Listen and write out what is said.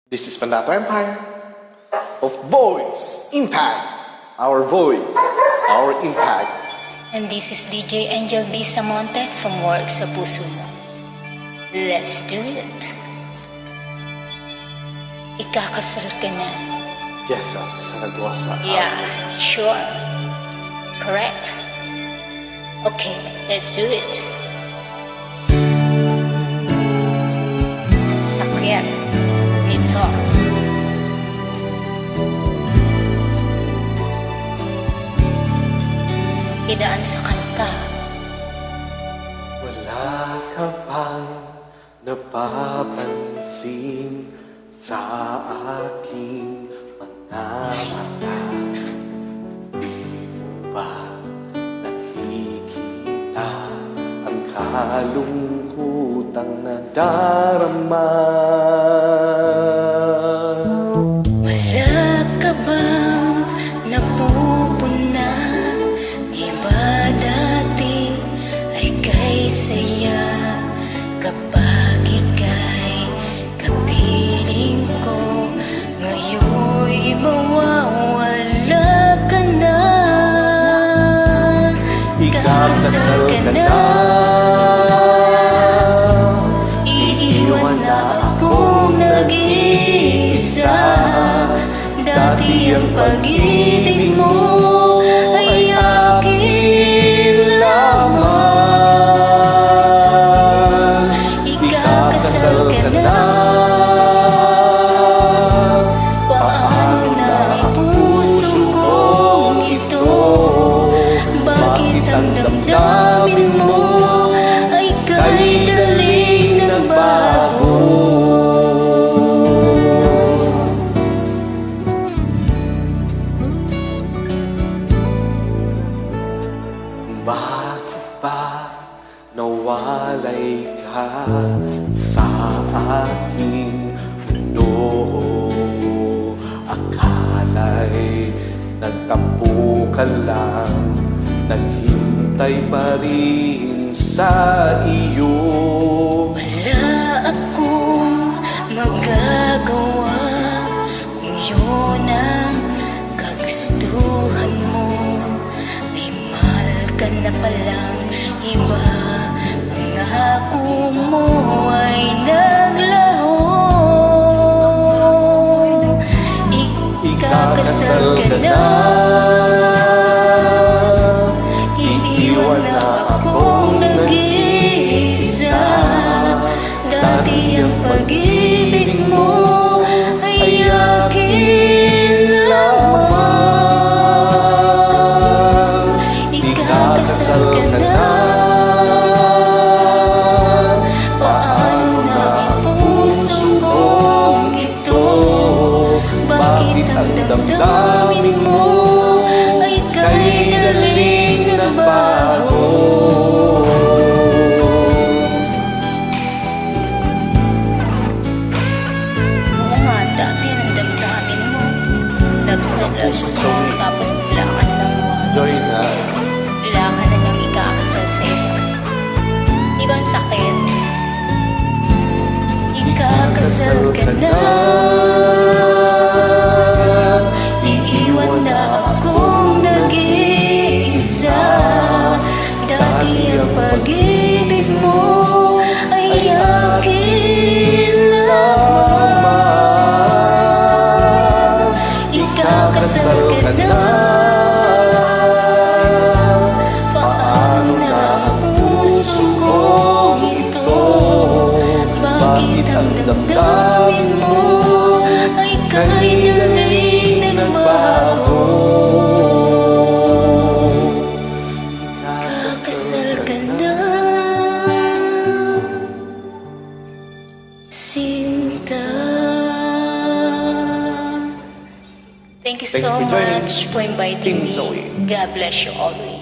This is Pandato Empire of Voice Impact. Our voice, our impact. And this is DJ Angel B. Samonte from Work sa Puso Mo. Let's do it. Ikakasal ka na. Jessa Saragosa. Yeah, sure. Correct. Okay, let's do it. Sakyan nito. Idaan sa kanta. Wala ka bang napapansin sa aking mga mata? Di mo ba nakikita ang kalungkutang nadarama? Wala ka bang napupuna? Di ba dati ay kay saya kapag ika'y kapiling ko? Ngayon'y mawawala ka na. Kakasal ka na. Iiwan na akong nag-iisa. Dati ang pag-ibig mo ay akin lamang. Ikakasal ka na. Paano na ang puso kong ito? Bakit ang damdamin mo ay kay daling nagbago? Bakit ba nawalay ka sa aking mundo? Akala'y nagtampo ka lang, naghintay pa rin sa iyo. Wala akong magagawa kung yun ang kagustuhan mo. May mahal ka na palang iba. Pangako mo ay naglaho. Ikakasal ka na. Iiwan na akong nag-iisa. Dati ang pag-ibig mo ay akin lamang. Ikakasal ka na. Paano na ang puso kong ito? Bakit ang damdamin mo ay kay daling nagbago? Oo nga, dati ang damdamin mo loves na loves mo, tapos bigla ka lang mo. Joy na. Bigla ka na niyang ikakasal sa'yo. Ibang sakit. Ikakasal ka na. Iiwan na akong nag-iisa. Dati ang pag-ibig mo ay akin lamang. Ikakasal ka na. Paano na ang puso kong ito? Bakit ang damdamin mo ay kay daling nagbago? Kakasal ka na, Sinta. Thank you so Thank you for joining much for inviting Team me. Zoe. God bless you always.